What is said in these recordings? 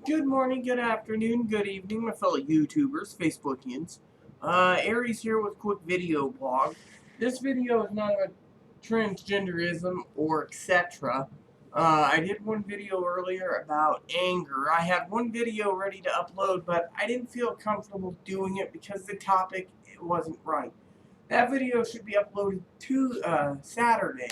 Good morning, good afternoon, good evening, my fellow YouTubers, Facebookians. Aries here with a quick video blog. This video is not about transgenderism or etc. I did one video earlier about anger. I had one video ready to upload, but I didn't feel comfortable doing it because the topic wasn't right. That video should be uploaded to Saturday.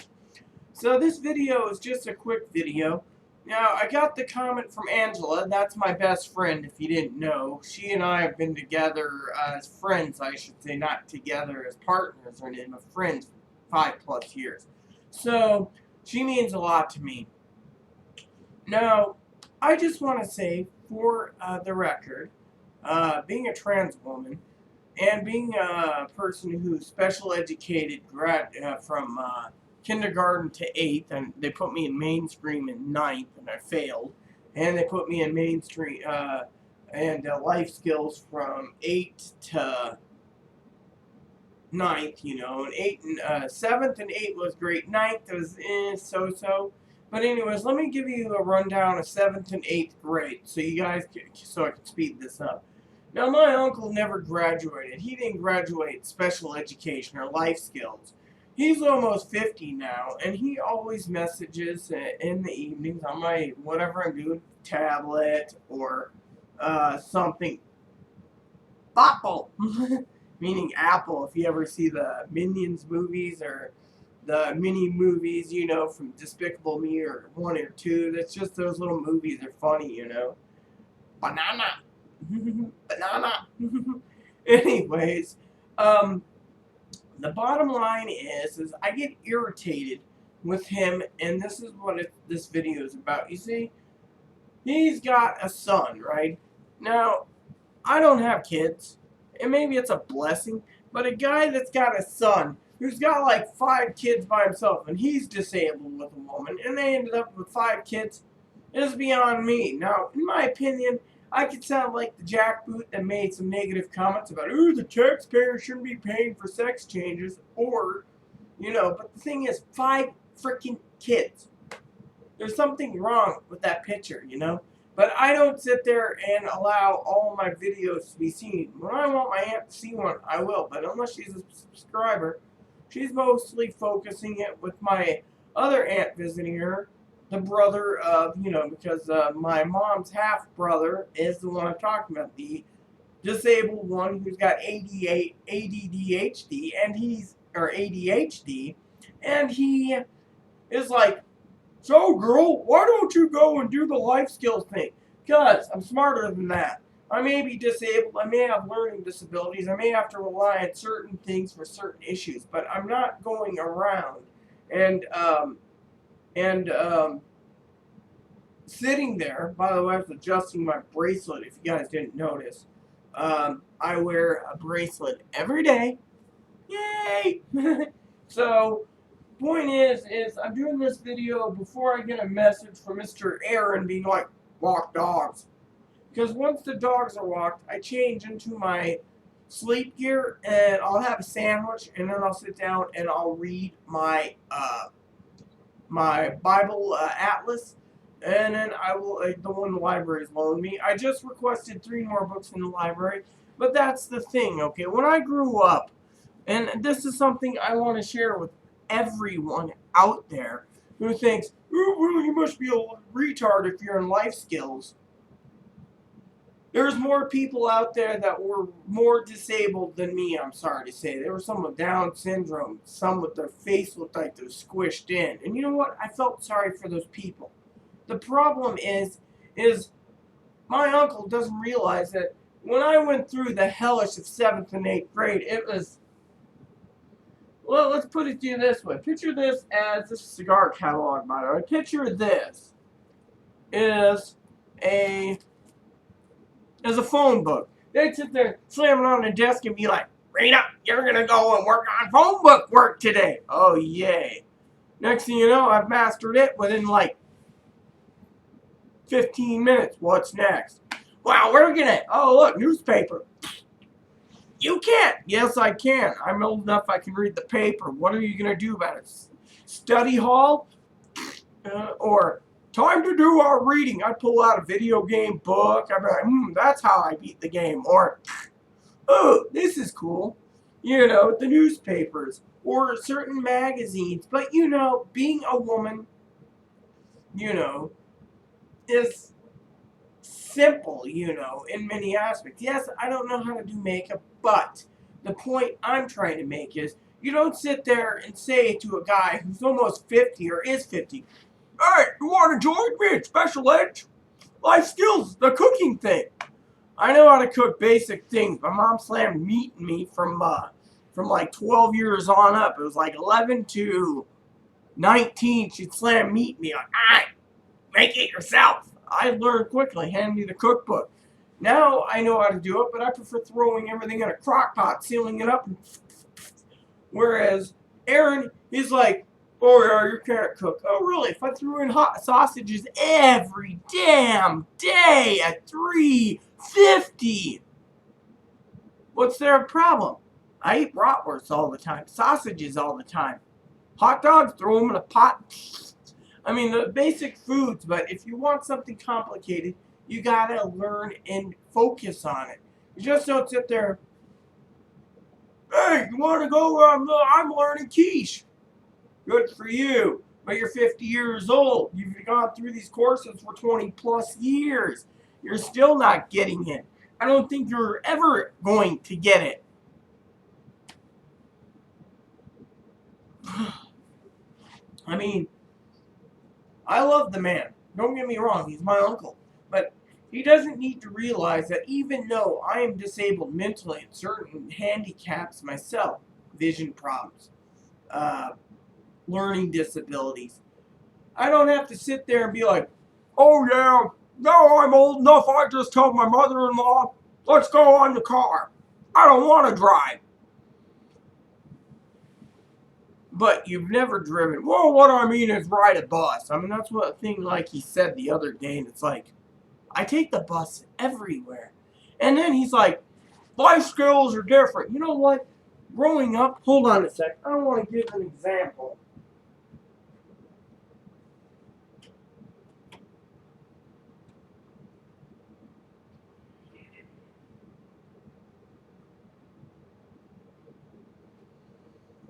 So this video is just a quick video. Now, I got the comment from Angela. That's my best friend, if you didn't know. She and I have been together as friends, I should say, not together as partners or anything, but friends for 5+ years. So, she means a lot to me. Now, I just want to say, for the record, being a trans woman and being a person who's special educated from kindergarten to 8th, and they put me in mainstream in 9th, and I failed. And they put me in mainstream and life skills from 8 to 9th, and 7th and 8th was great. 9th was so-so. But anyways, let me give you a rundown of 7th and 8th grade, so I can speed this up. Now, my uncle never graduated. He didn't graduate special education or life skills. He's almost 50 now, and he always messages in the evenings on my whatever I'm doing, tablet or something. Apple, meaning Apple. If you ever see the Minions movies or the mini movies, from Despicable Me or 1 or 2, that's just those little movies are funny, Banana. Banana. Anyways, the bottom line is I get irritated with him, and this is what this video is about. You see, he's got a son, right? Now, I don't have kids, and maybe it's a blessing, but a guy that's got a son who's got like 5 kids by himself, and he's disabled with a woman, and they ended up with 5 kids, is beyond me. Now, in my opinion, I could sound like the jackboot that made some negative comments about, ooh, the taxpayer shouldn't be paying for sex changes, or, but the thing is, 5 freaking kids. There's something wrong with that picture, But I don't sit there and allow all my videos to be seen. When I want my aunt to see one, I will, but unless she's a subscriber, she's mostly focusing it with my other aunt visiting her, the brother of, because my mom's half-brother is the one I'm talking about, the disabled one who's got ADHD, or ADHD, and he is like, so girl, why don't you go and do the life skills thing? Because I'm smarter than that. I may be disabled, I may have learning disabilities, I may have to rely on certain things for certain issues, but I'm not going around and sitting there. By the way, I was adjusting my bracelet, if you guys didn't notice. I wear a bracelet every day. Yay! So, point is I'm doing this video before I get a message from Mr. Aaron being like, walk dogs. Because once the dogs are walked, I change into my sleep gear, and I'll have a sandwich, and then I'll sit down and I'll read my my Bible atlas, and then I will, the one the library's loaned me. I just requested 3 more books in the library, but that's the thing, okay? When I grew up, and this is something I want to share with everyone out there who thinks, oh, well, you must be a retard if you're in life skills. There's more people out there that were more disabled than me, I'm sorry to say. There were some with Down syndrome, some with their face looked like they were squished in. And you know what? I felt sorry for those people. The problem is my uncle doesn't realize that when I went through the hellish of 7th and 8th grade, it was, well, let's put it to you this way. Picture this as a cigar catalog, by the way. Picture this is a phone book. They'd sit there slamming on the desk and be like, Rita, you're going to go and work on phone book work today. Oh, yay. Next thing you know, I've mastered it within like 15 minutes. What's next? Wow, we're going to, oh, look, newspaper. You can't. Yes, I can. I'm old enough I can read the paper. What are you going to do about it? Study hall? Or time to do our reading. I'd pull out a video game book. I'd be like, that's how I beat the game. Or, oh, this is cool. You know, the newspapers or certain magazines. But, you know, being a woman, you know, is simple, you know, in many aspects. Yes, I don't know how to do makeup, but the point I'm trying to make is you don't sit there and say to a guy who's almost 50 or is 50, hey, you want to join me at Special Ed? Life skills, the cooking thing. I know how to cook basic things. My mom slammed meat in me from like 12 years on up. It was like 11 to 19. She'd slam meat in me like, make it yourself. I learned quickly. Hand me the cookbook. Now I know how to do it, but I prefer throwing everything in a crock pot, sealing it up. Whereas Aaron is like, oh yeah, you can't cook. Oh really? If I threw in hot sausages every damn day at 3:50, what's their problem? I eat bratwursts all the time, sausages all the time, hot dogs, throw them in a pot. I mean, the basic foods, but if you want something complicated, you gotta learn and focus on it. You just don't sit there, hey, you wanna go, I'm learning quiche. Good for you. But you're 50 years old. You've gone through these courses for 20 plus years. You're still not getting it. I don't think you're ever going to get it. I mean, I love the man. Don't get me wrong, he's my uncle. But he doesn't need to realize that even though I am disabled mentally and certain handicaps myself, vision problems, learning disabilities, I don't have to sit there and be like, oh yeah, now I'm old enough, I just tell my mother-in-law, let's go on the car. I don't want to drive. But you've never driven. Well, what I mean is ride a bus. I mean, that's what a thing like he said the other day, and it's like, I take the bus everywhere. And then he's like, life skills are different. You know what? Growing up, hold on a sec. I want to give an example.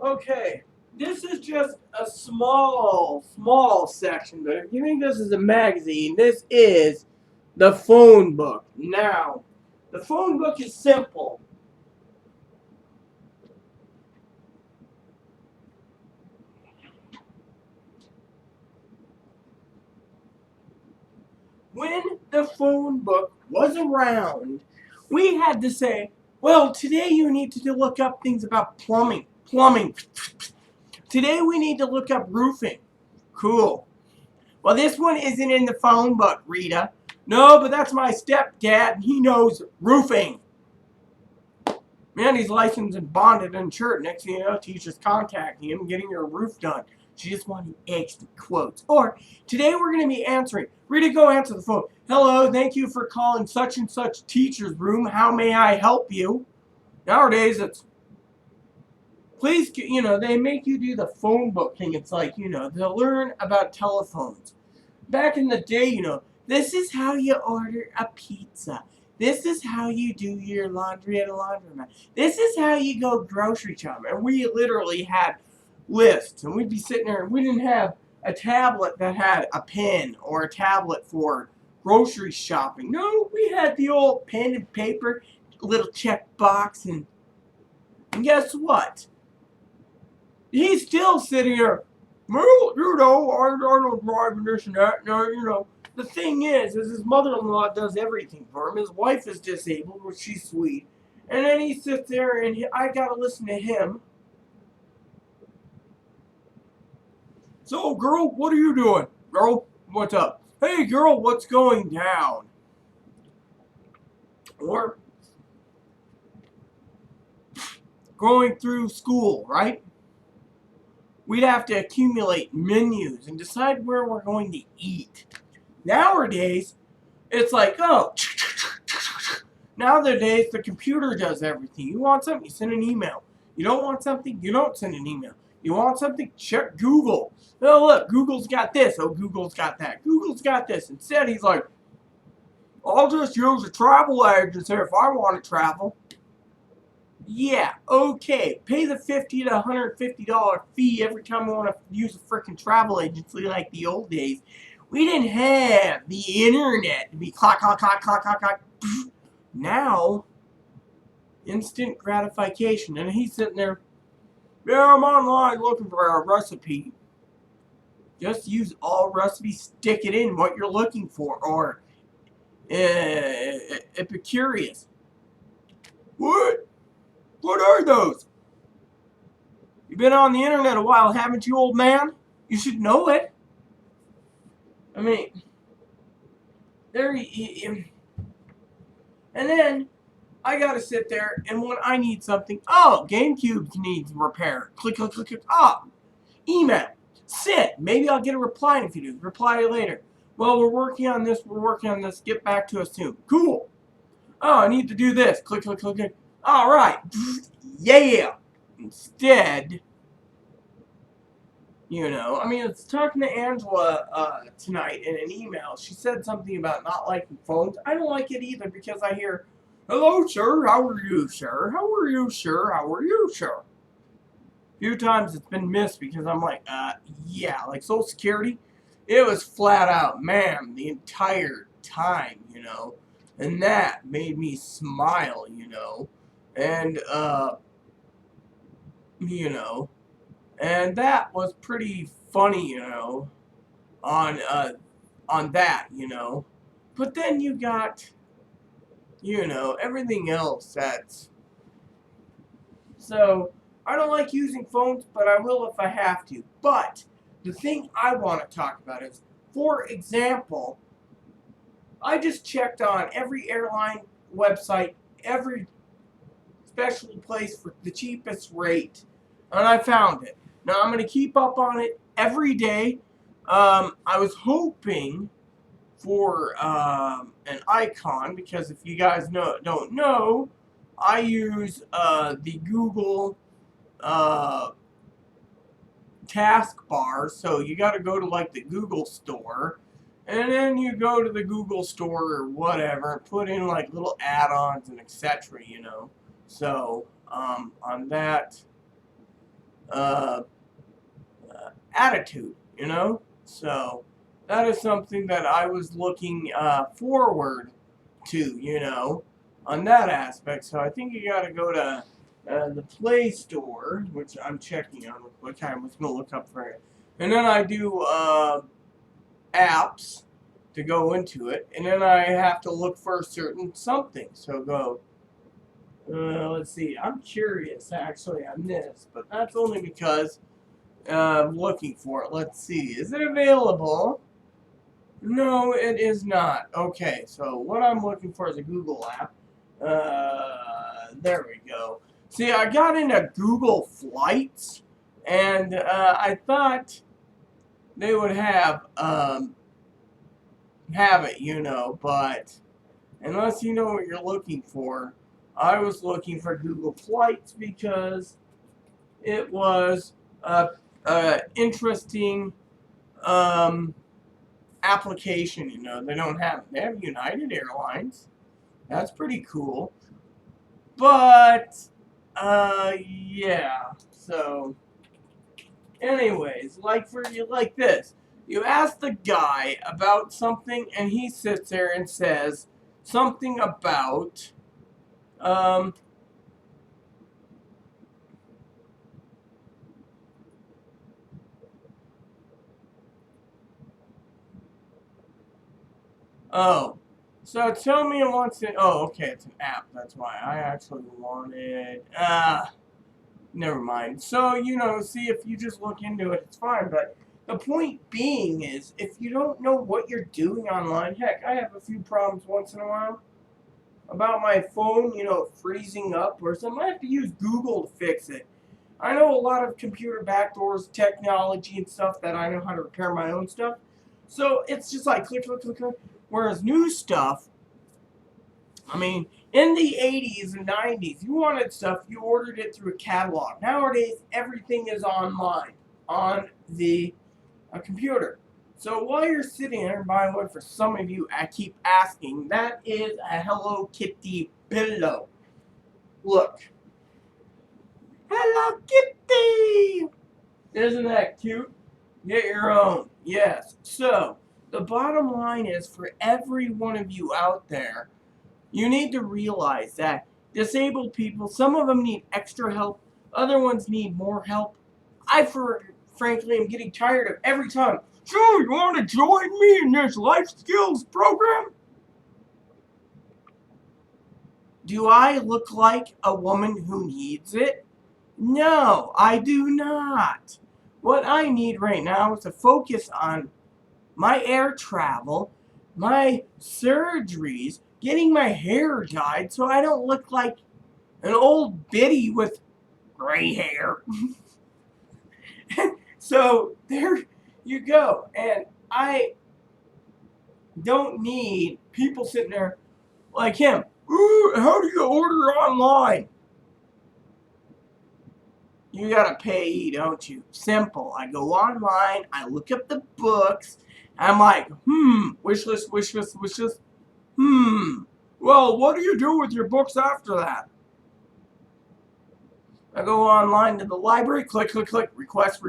Okay. This is just a small section, but if you think this is a magazine, this is the phone book. Now, the phone book is simple. When the phone book was around, we had to say, well, today you need to look up things about plumbing. Today we need to look up roofing. Cool. Well, this one isn't in the phone book, Rita. No, but that's my stepdad, and he knows roofing. Man, he's licensed and bonded and insured. Next thing you know, teacher's contacting him, getting your roof done. She just wanted extra quotes. Or, today we're going to be answering. Rita, go answer the phone. Hello, thank you for calling such and such teacher's room. How may I help you? Nowadays, it's, please, you know, they make you do the phone book thing. It's like, you know, they'll learn about telephones. Back in the day, you know, this is how you order a pizza. This is how you do your laundry at a laundromat. This is how you go grocery shopping. And we literally had lists. And we'd be sitting there, and we didn't have a tablet that had a pen or a tablet for grocery shopping. No, we had the old pen and paper, little check box, and guess what? He's still sitting here, well, you know, I don't drive and this and that. No, you know, the thing is his mother-in-law does everything for him. His wife is disabled, which she's sweet. And then he sits there, and I got to listen to him. So, girl, what are you doing? Girl, what's up? Hey, girl, what's going down? Or going through school, right? We'd have to accumulate menus and decide where we're going to eat. Nowadays, it's like, oh, nowadays the computer does everything. You want something, you send an email. You don't want something, you don't send an email. You want something? Check Google. Oh, look, Google's got this. Oh, Google's got that. Google's got this. Instead, he's like, I'll just use a travel agency if I want to travel. Yeah, okay. Pay the $50 to $150 fee every time I want to use a freaking travel agency like the old days. We didn't have the internet to be clock, clock, clock, clock, clock, clock. Now, instant gratification. And he's sitting there, yeah, I'm online looking for a recipe. Just use all recipes, stick it in what you're looking for. Or, Epicurious. What? What are those? You've been on the internet a while, haven't you, old man? You should know it. I mean, and then I gotta sit there, and when I need something, oh, GameCube needs repair. Click, click, click, click. Oh, email. Send. Maybe I'll get a reply in a few days. Reply later. Well, we're working on this. We're working on this. Get back to us soon. Cool. Oh, I need to do this. Click, click, click, click. All right. Yeah. Instead, I mean, it's talking to Angela tonight in an email. She said something about not liking phones. I don't like it either because I hear, hello, sir. How are you, sir? How are you, sir? How are you, sir? A few times it's been missed because I'm like, yeah, like Social Security. It was flat out, ma'am, the entire time, and that made me smile, and, and that was pretty funny, on that, but then you got, everything else that's, so, I don't like using phones, but I will if I have to, but the thing I want to talk about is, for example, I just checked on every airline website, every special place for the cheapest rate, and I found it. Now, I'm going to keep up on it every day. I was hoping for an icon, because if you guys don't know, I use the Google taskbar, so you got to go to like the Google store, and then you go to the Google store or whatever and put in like little add-ons and etc. So on that attitude, so that is something that I was looking forward to, on that aspect. So I think you got to go to the Play Store, which I'm checking on real quick. I was going to look up for it. And then I do apps to go into it. And then I have to look for a certain something. So go, let's see. I'm curious, actually, on this. But that's only because I'm looking for it. Let's see. Is it available? No, it is not. Okay, so what I'm looking for is a Google app. There we go. See, I got into Google Flights, and I thought they would have it, but unless you know what you're looking for, I was looking for Google Flights because it was a interesting application. They have United Airlines. That's pretty cool, but yeah, so anyways, like this, you ask the guy about something and he sits there and says something about oh, so tell me it wants to, oh, okay, it's an app, that's why I actually wanted, never mind. So, see, if you just look into it, it's fine. But the point being is, if you don't know what you're doing online, heck, I have a few problems once in a while about my phone, freezing up or something. I have to use Google to fix it. I know a lot of computer backdoors, technology and stuff that I know how to repair my own stuff. So it's just like click, click, click, click. Whereas new stuff, I mean, in the 80s and 90s, you wanted stuff, you ordered it through a catalog. Nowadays, everything is online on the computer. So while you're sitting there, by the way, for some of you, I keep asking, that is a Hello Kitty pillow. Look. Hello Kitty! Isn't that cute? Get your own. Yes. So, the bottom line is for every one of you out there, you need to realize that disabled people, some of them need extra help, other ones need more help. Frankly, am getting tired of every time. So, you want to join me in this life skills program? Do I look like a woman who needs it? No, I do not. What I need right now is to focus on my air travel, my surgeries, getting my hair dyed so I don't look like an old biddy with gray hair. So there you go. And I don't need people sitting there like him. Ooh, how do you order online? You gotta pay, don't you? Simple. I go online, I look up the books, I'm like, wish list. Well, what do you do with your books after that? I go online to the library, click, request.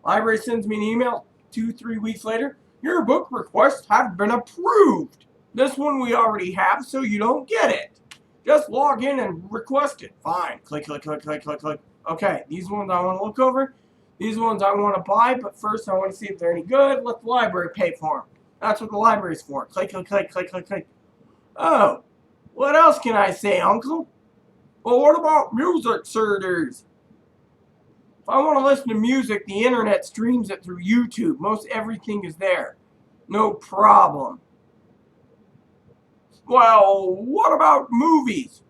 Library sends me an email 2-3 weeks later. Your book requests have been approved. This one we already have, so you don't get it. Just log in and request it. Fine. Click. Okay, these ones I want to look over. These ones I want to buy, but first I want to see if they're any good. Let the library pay for them. That's what the library's for. Click. Oh, what else can I say, Uncle? Well, what about music inserters? If I want to listen to music, the internet streams it through YouTube. Most everything is there. No problem. Well, what about movies?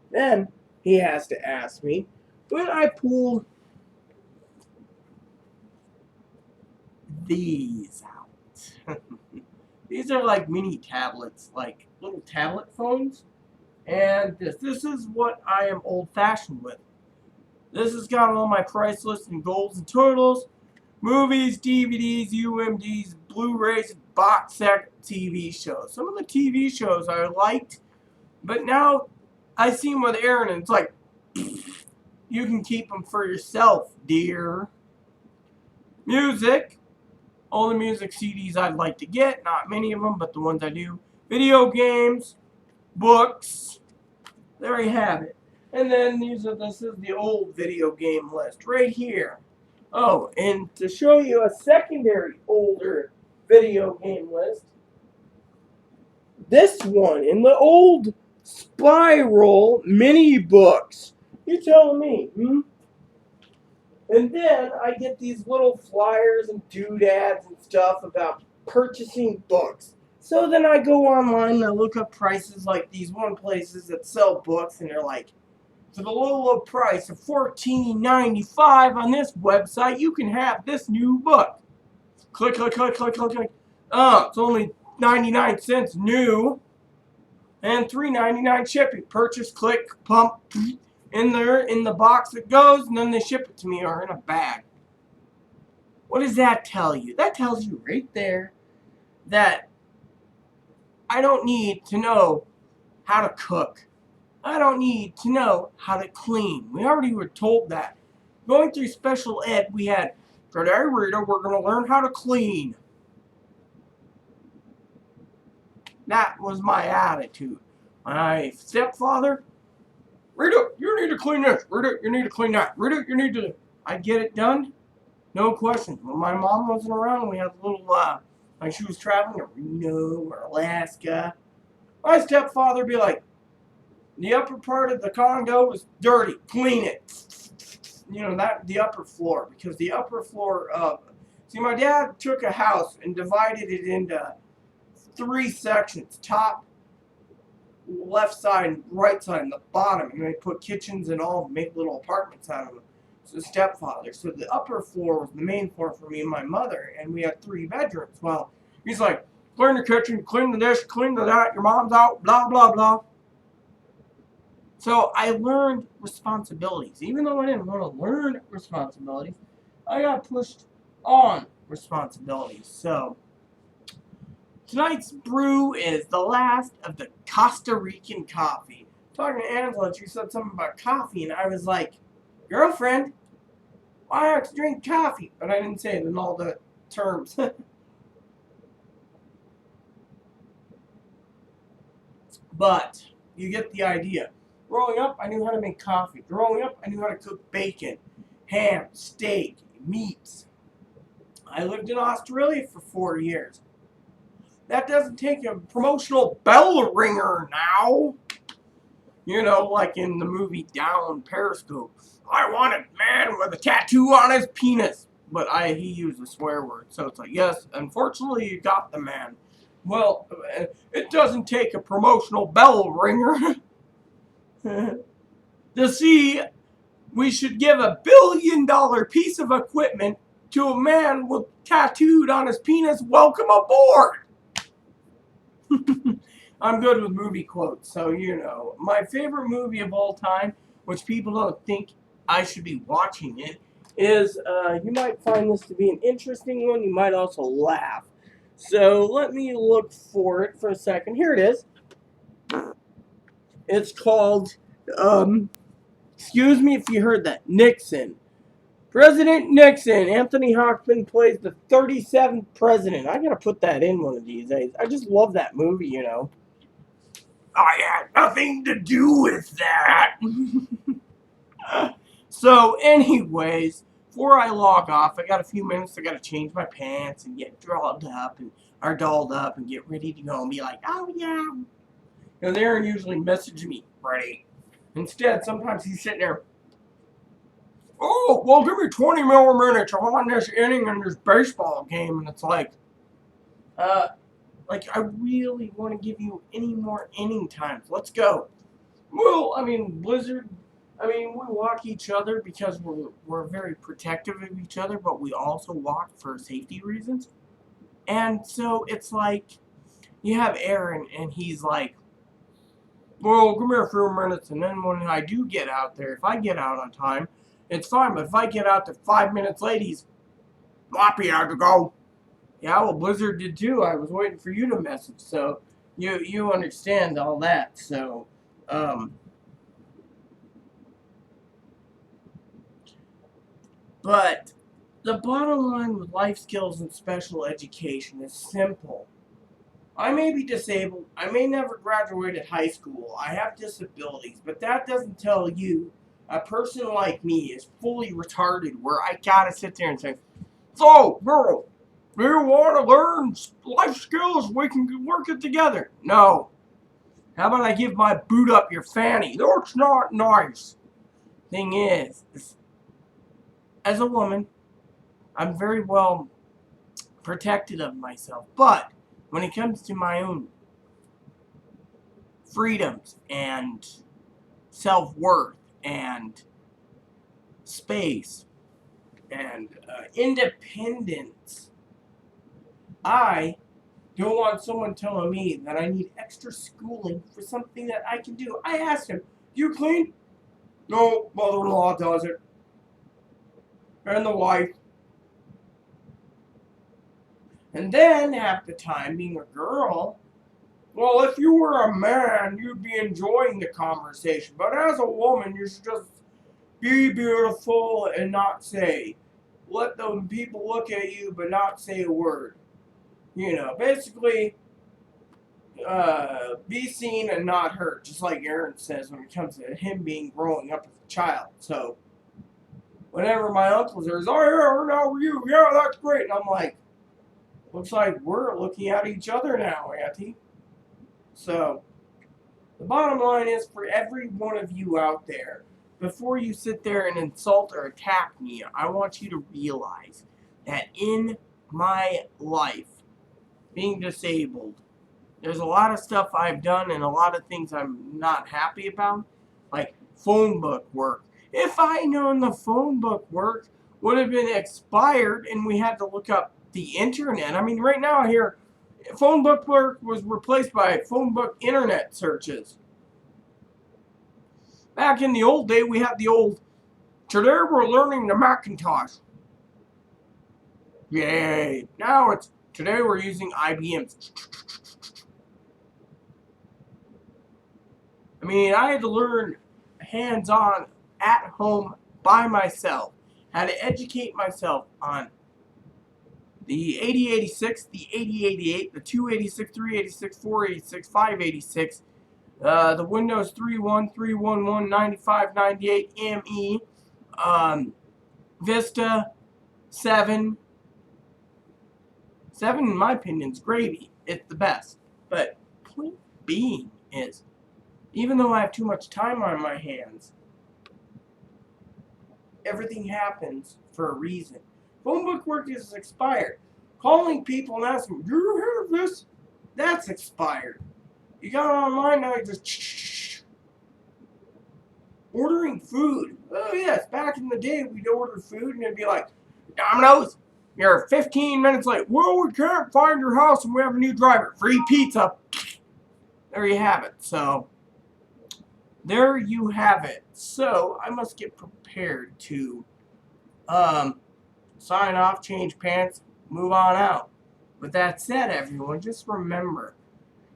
Then he has to ask me, but I pulled these out. These are like mini tablets, like little tablet phones. And this is what I am old-fashioned with. This has got all my price lists and golds and totals, movies, DVDs, UMDs, Blu-rays, box set TV shows. Some of the TV shows I liked, but now I see them with Aaron and it's like, you can keep them for yourself, dear. Music. All the music CDs I'd like to get, not many of them, but the ones I do. Video games, books. There you have it. And then this is the old video game list right here. Oh, and to show you a secondary older video game list, this one in the old Spiral mini books. You tell me, And then I get these little flyers and doodads and stuff about purchasing books. So then I go online and I look up prices like these one places that sell books, and they're like, for the low price of $14.95 on this website, you can have this new book. Click. Oh, it's only 99 cents new and $3.99 shipping. Purchase, click, pump, in there, in the box it goes, and then they ship it to me or in a bag. What does that tell you? That tells you right there that I don't need to know how to cook. I don't need to know how to clean. We already were told that. Going through special ed, we had, today, Rita, we're going to learn how to clean. That was my attitude. My stepfather, Rita, you need to clean this. Rita, you need to clean that. Rita, you need to... I get it done. No question. When my mom wasn't around, we had a little, like she was traveling to Reno or Alaska. My stepfather would be like, the upper part of the condo was dirty. Clean it. You know, that the upper floor. Because the upper floor of... See, my dad took a house and divided it into 3 sections. Top, left side, and right side, and the bottom. And they put kitchens and all, make little apartments out of them. stepfather. So the upper floor was the main floor for me and my mother, and we had 3 bedrooms. Well, he's like, clean the kitchen, clean the dish, clean the that, your mom's out, blah, blah, blah. So I learned responsibilities. Even though I didn't want to learn responsibilities, I got pushed on responsibilities. So tonight's brew is the last of the Costa Rican coffee. Talking to Angela, she said something about coffee, and I was like, girlfriend, why don't you drink coffee? But I didn't say it in all the terms. But you get the idea. Growing up, I knew how to make coffee. Growing up, I knew how to cook bacon, ham, steak, meats. I lived in Australia for 4 years. That doesn't take a promotional bell ringer now. You know, like in the movie Down Periscope. I want a man with a tattoo on his penis. But he used a swear word. So it's like, yes, unfortunately you got the man. Well, it doesn't take a promotional bell ringer to see we should give $1 billion piece of equipment to a man with tattooed on his penis. Welcome aboard. I'm good with movie quotes, so you know. My favorite movie of all time, which people don't think I should be watching it, is, you might find this to be an interesting one. You might also laugh. So let me look for it for a second. Here it is. It's called, excuse me if you heard that, Nixon. President Nixon. Anthony Hopkins plays the 37th president. I gotta put that in one of these days. I just love that movie, you know. I had nothing to do with that. So, anyways, before I log off, I got a few minutes. I got to change my pants and get dolled up and get ready to go and be like, oh yeah. And Aaron usually messages me, Freddie. Instead, sometimes he's sitting there. Oh, well, give me 20 more minutes on this inning in this baseball game, and it's like I really want to give you any more inning times. Let's go. Well, I mean, Blizzard. I mean, we walk each other because we're very protective of each other, but we also walk for safety reasons. And so it's like, you have Aaron, and he's like, well, come here for a few minutes, and then when I do get out there, if I get out on time, it's fine, but if I get out there 5 minutes late, he's floppy, I have to go. Yeah, well, Blizzard did too. I was waiting for you to message, so you understand all that, so, but the bottom line with life skills and special education is simple. I may be disabled. I may never graduate high school. I have disabilities, but that doesn't tell you a person like me is fully retarded where I gotta sit there and say, so, girl, do you want to learn life skills? We can work it together. No. How about I give my boot up your fanny? That's not nice. Thing is, as a woman, I'm very well protected of myself. But when it comes to my own freedoms and self-worth and space and independence, I don't want someone telling me that I need extra schooling for something that I can do. I asked him, do you clean? No, mother-in-law does it. And the wife. And then, half the time, being a girl, well, if you were a man, you'd be enjoying the conversation. But as a woman, you should just be beautiful and not say. Let the people look at you, but not say a word. You know, basically, be seen and not heard. Just like Aaron says when it comes to him growing up as a child. So, whenever my uncle says, oh, yeah, how are you? Yeah, that's great. And I'm like, looks like we're looking at each other now, Auntie. So, the bottom line is for every one of you out there, before you sit there and insult or attack me, I want you to realize that in my life, being disabled, there's a lot of stuff I've done and a lot of things I'm not happy about, like phone book work If I known the phone book worked, would have been expired and we had to look up the internet. I mean, right now here, phone book work was replaced by phone book internet searches. Back in the old day, we had the old, today we're learning the Macintosh. Yay. Now it's, today we're using IBM's. I mean, I had to learn hands-on at home by myself. Had to educate myself on the 8086, the 8088, the 286, 386, 486, 586, the Windows 3.1, 3.11, 95, 98, ME, Vista, 7. 7, in my opinion, is gravy. It's the best. But point being is, even though I have too much time on my hands, everything happens for a reason. Phone book work is expired. Calling people and asking, do you have this? That's expired. You got it online now, you just ordering food. Oh yes, back in the day we'd order food and it'd be like, Domino's, you're 15 minutes late. Well, we can't find your house and we have a new driver. Free pizza. There you have it. So, there you have it. So, I must get prepared to sign off, change pants, move on out. With that said, everyone, just remember,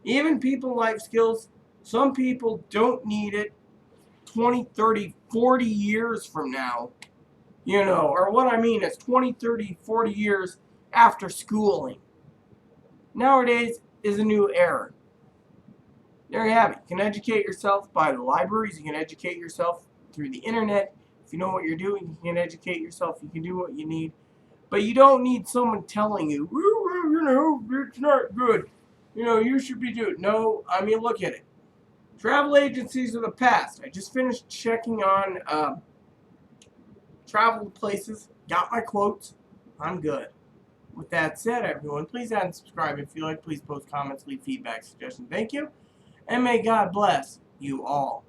even people life skills, some people don't need it 20, 30, 40 years from now. You know, or what I mean is 20, 30, 40 years after schooling. Nowadays is a new era. There you have it. You can educate yourself by the libraries. You can educate yourself through the internet. If you know what you're doing, you can educate yourself. You can do what you need. But you don't need someone telling you, well, you know, it's not good. You know, you should be doing it. No, I mean, look at it. Travel agencies of the past. I just finished checking on travel places. Got my quotes. I'm good. With that said, everyone, please add and subscribe if you like. Please post comments, leave feedback, suggestions. Thank you. And may God bless you all.